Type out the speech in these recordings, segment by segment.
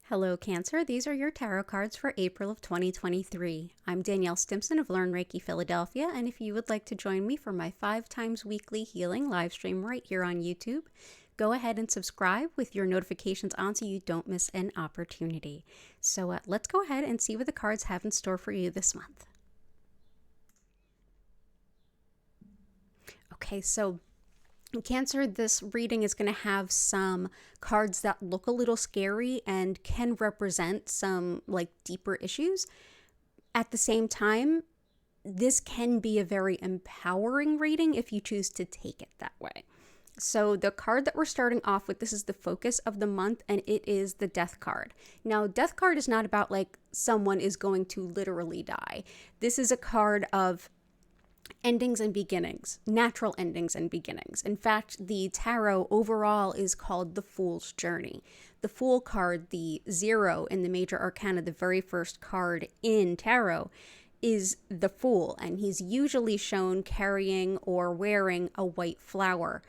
Hello, Cancer. These are your tarot cards for April of 2023. I'm Danielle Stimpson of Learn Reiki Philadelphia, and if you would like to join me for my 5 times weekly healing live stream right here on YouTube, go ahead and subscribe with your notifications on so you don't miss an opportunity. So let's go ahead and see what the cards have in store for you this month. Okay, so Cancer, this reading is going to have some cards that look a little scary and can represent some deeper issues. At the same time, this can be a very empowering reading if you choose to take it that way. So the card that we're starting off with, this is the focus of the month, and it is the Death card. Now, Death card is not about someone is going to literally die. This is a card of endings and beginnings, natural endings and beginnings. In fact, the tarot overall is called the Fool's Journey. The Fool card, the 0 in the major arcana, the very first card in tarot, is the Fool, and he's usually shown carrying or wearing a white flower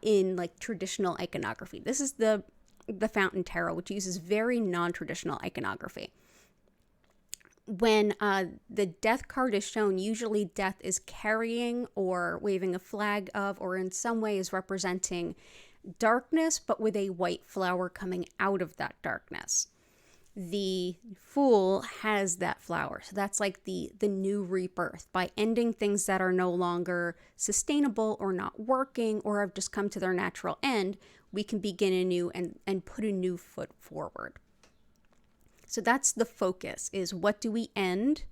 in traditional iconography. This is the Fountain Tarot, which uses very non-traditional iconography. When the Death card is shown, usually death is carrying or waving a flag of, or in some way is representing darkness, but with a white flower coming out of that darkness. The Fool has that flower. So that's like the new rebirth. By ending things that are no longer sustainable or not working or have just come to their natural end, we can begin anew and put a new foot forward. So that's the focus, is what do we end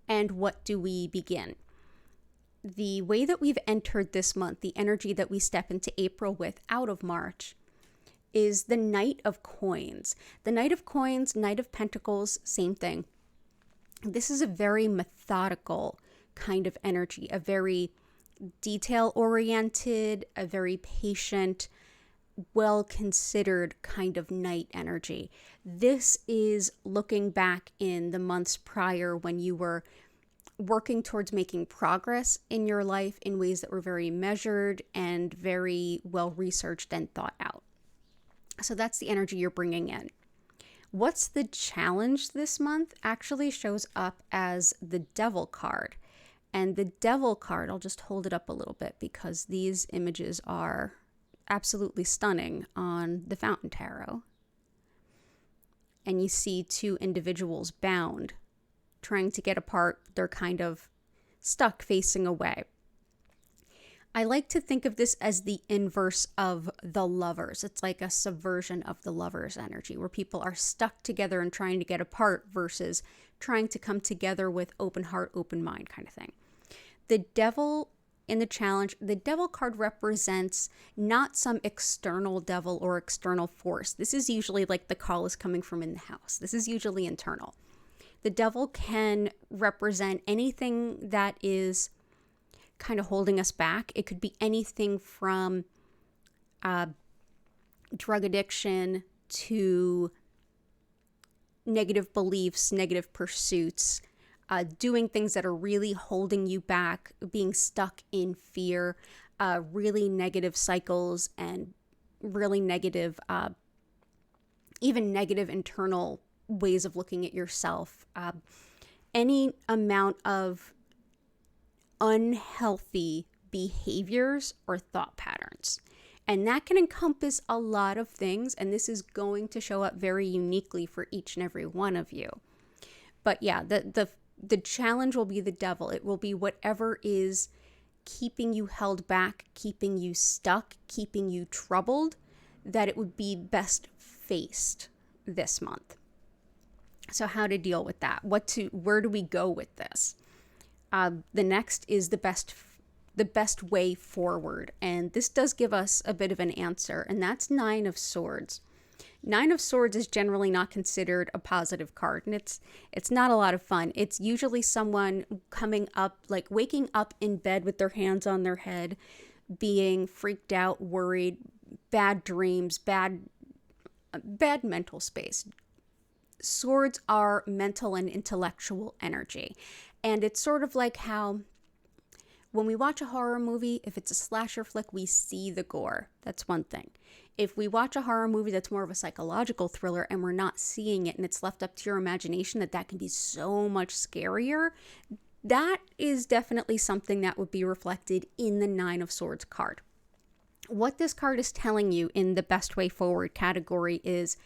and what do we begin? The way that we've entered this month, the energy that we step into April with out of March, is the Knight of Coins. The Knight of Coins, Knight of Pentacles, same thing. This is a very methodical kind of energy, a very detail-oriented, a very patient, well-considered kind of knight energy. This is looking back in the months prior when you were working towards making progress in your life in ways that were very measured and very well researched and thought out. So that's the energy you're bringing in. What's the challenge this month actually shows up as the Devil card. And the Devil card, I'll just hold it up a little bit because these images are absolutely stunning on the Fountain Tarot. And you see 2 individuals bound, trying to get apart. They're kind of stuck facing away. I like to think of this as the inverse of the Lovers. It's like a subversion of the Lovers energy, where people are stuck together and trying to get apart versus trying to come together with open heart, open mind kind of thing. The Devil in the challenge, the Devil card represents not some external devil or external force. This is usually like the call is coming from in the house. This is usually internal. The Devil can represent anything that is kind of holding us back. It could be anything from drug addiction to negative beliefs, negative pursuits, doing things that are really holding you back, being stuck in fear, really negative cycles and really negative, even negative internal ways of looking at yourself. Any amount of unhealthy behaviors or thought patterns. And that can encompass a lot of things, and this is going to show up very uniquely for each and every one of you. But yeah, the challenge will be the Devil. It will be whatever is keeping you held back, keeping you stuck, keeping you troubled, that it would be best faced this month. So how to deal with that? Where do we go with this? The next is the best way forward. And this does give us a bit of an answer, and that's 9 of Swords. 9 of Swords is generally not considered a positive card, and it's not a lot of fun. It's usually someone coming up, waking up in bed with their hands on their head, being freaked out, worried, bad dreams, bad mental space. Swords are mental and intellectual energy. And it's sort of like how when we watch a horror movie, if it's a slasher flick, we see the gore. That's one thing. If we watch a horror movie that's more of a psychological thriller and we're not seeing it and it's left up to your imagination, that can be so much scarier, that is definitely something that would be reflected in the Nine of Swords card. What this card is telling you in the best way forward category is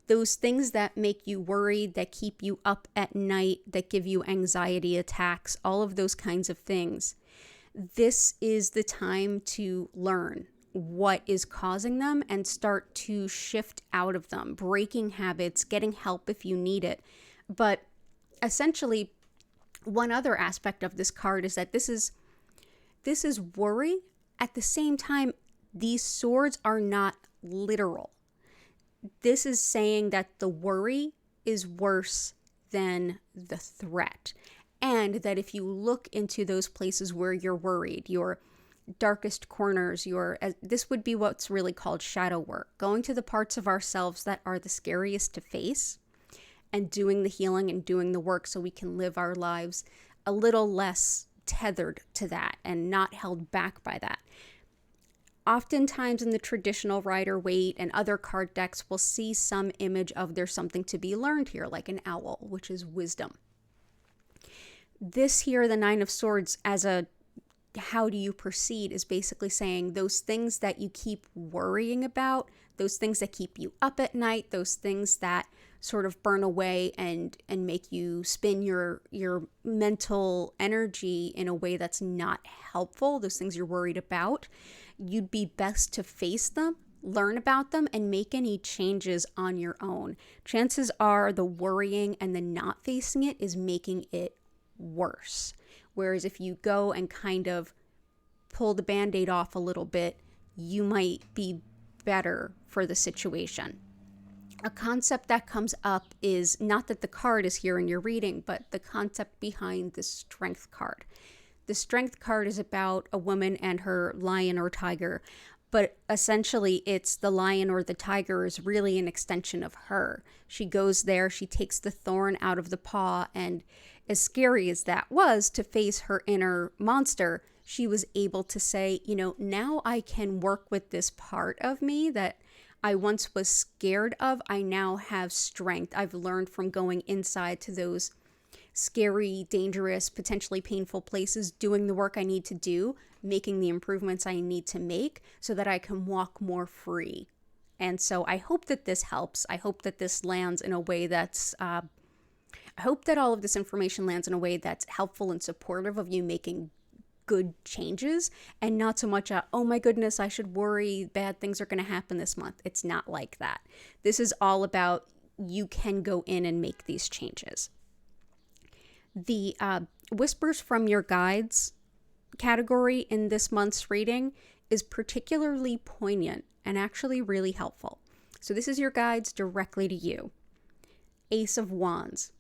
those things that make you worried, that keep you up at night, that give you anxiety attacks, all of those kinds of things. This is the time to learn what is causing them and start to shift out of them, breaking habits, getting help if you need it. But essentially, one other aspect of this card is that this is worry. At the same time, these swords are not literal. This is saying that the worry is worse than the threat. And that if you look into those places where you're worried, your darkest corners, this would be what's really called shadow work, going to the parts of ourselves that are the scariest to face and doing the healing and doing the work so we can live our lives a little less tethered to that and not held back by that. Oftentimes in the traditional Rider-Waite and other card decks, we'll see some image of there's something to be learned here, like an owl, which is wisdom. This here, the Nine of Swords, as a how do you proceed, is basically saying those things that you keep worrying about, those things that keep you up at night, those things that sort of burn away and make you spin your mental energy in a way that's not helpful, those things you're worried about, you'd be best to face them, learn about them, and make any changes on your own. Chances are the worrying and the not facing it is making it worse. Whereas if you go and kind of pull the Band-Aid off a little bit, you might be better for the situation. A concept that comes up is not that the card is here in your reading, but the concept behind the Strength card. The Strength card is about a woman and her lion or tiger, but essentially it's the lion or the tiger is really an extension of her. She goes there, she takes the thorn out of the paw, and as scary as that was to face her inner monster, she was able to say, now I can work with this part of me that I once was scared of. I now have strength. I've learned from going inside to those scary, dangerous, potentially painful places, doing the work I need to do, making the improvements I need to make so that I can walk more free. And so I hope that this helps. I hope that this lands in a way that's, I hope that all of this information lands in a way that's helpful and supportive of you making good changes and not so much oh my goodness, I should worry, bad things are going to happen this month. It's not like that. This is all about you can go in and make these changes. The Whispers from Your Guides category in this month's reading is particularly poignant and actually really helpful. So this is your guides directly to you. Ace of Wands.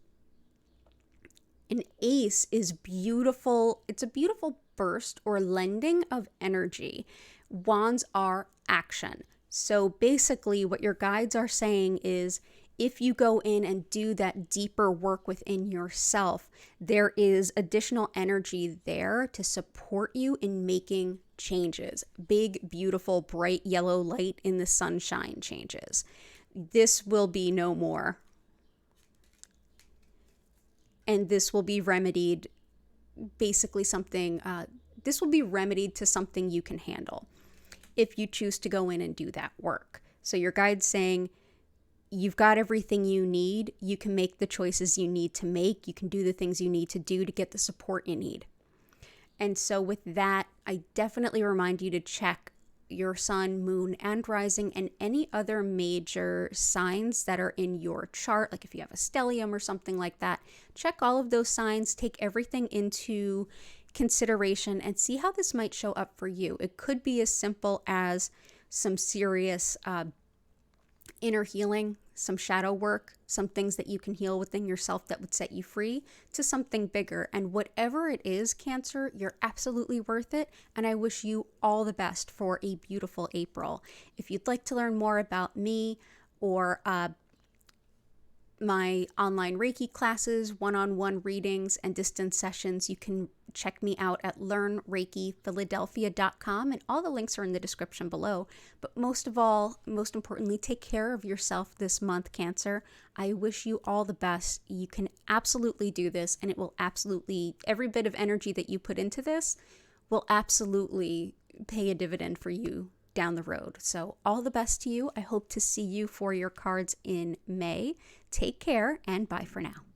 An ace is beautiful. It's a beautiful burst or lending of energy. Wands are action. So basically what your guides are saying is if you go in and do that deeper work within yourself, there is additional energy there to support you in making changes. Big, beautiful, bright yellow light in the sunshine changes. This will be no more. And this will be remedied, basically something, this will be remedied to something you can handle if you choose to go in and do that work. So your guide's saying, you've got everything you need. You can make the choices you need to make. You can do the things you need to do to get the support you need. And so with that, I definitely remind you to check your sun, moon, and rising, and any other major signs that are in your chart. Like if you have a stellium or something like that, check all of those signs, take everything into consideration, and see how this might show up for you. It could be as simple as some serious inner healing, some shadow work, some things that you can heal within yourself that would set you free, to something bigger. And whatever it is, Cancer, you're absolutely worth it. And I wish you all the best for a beautiful April. If you'd like to learn more about me or my online Reiki classes, one-on-one readings, and distance sessions, you can check me out at learnreikiphiladelphia.com, and all the links are in the description below. But most of all, most importantly, take care of yourself this month, Cancer. I wish you all the best. You can absolutely do this, and it will absolutely, every bit of energy that you put into this will absolutely pay a dividend for you down the road. So all the best to you. I hope to see you for your cards in May. Take care, and bye for now.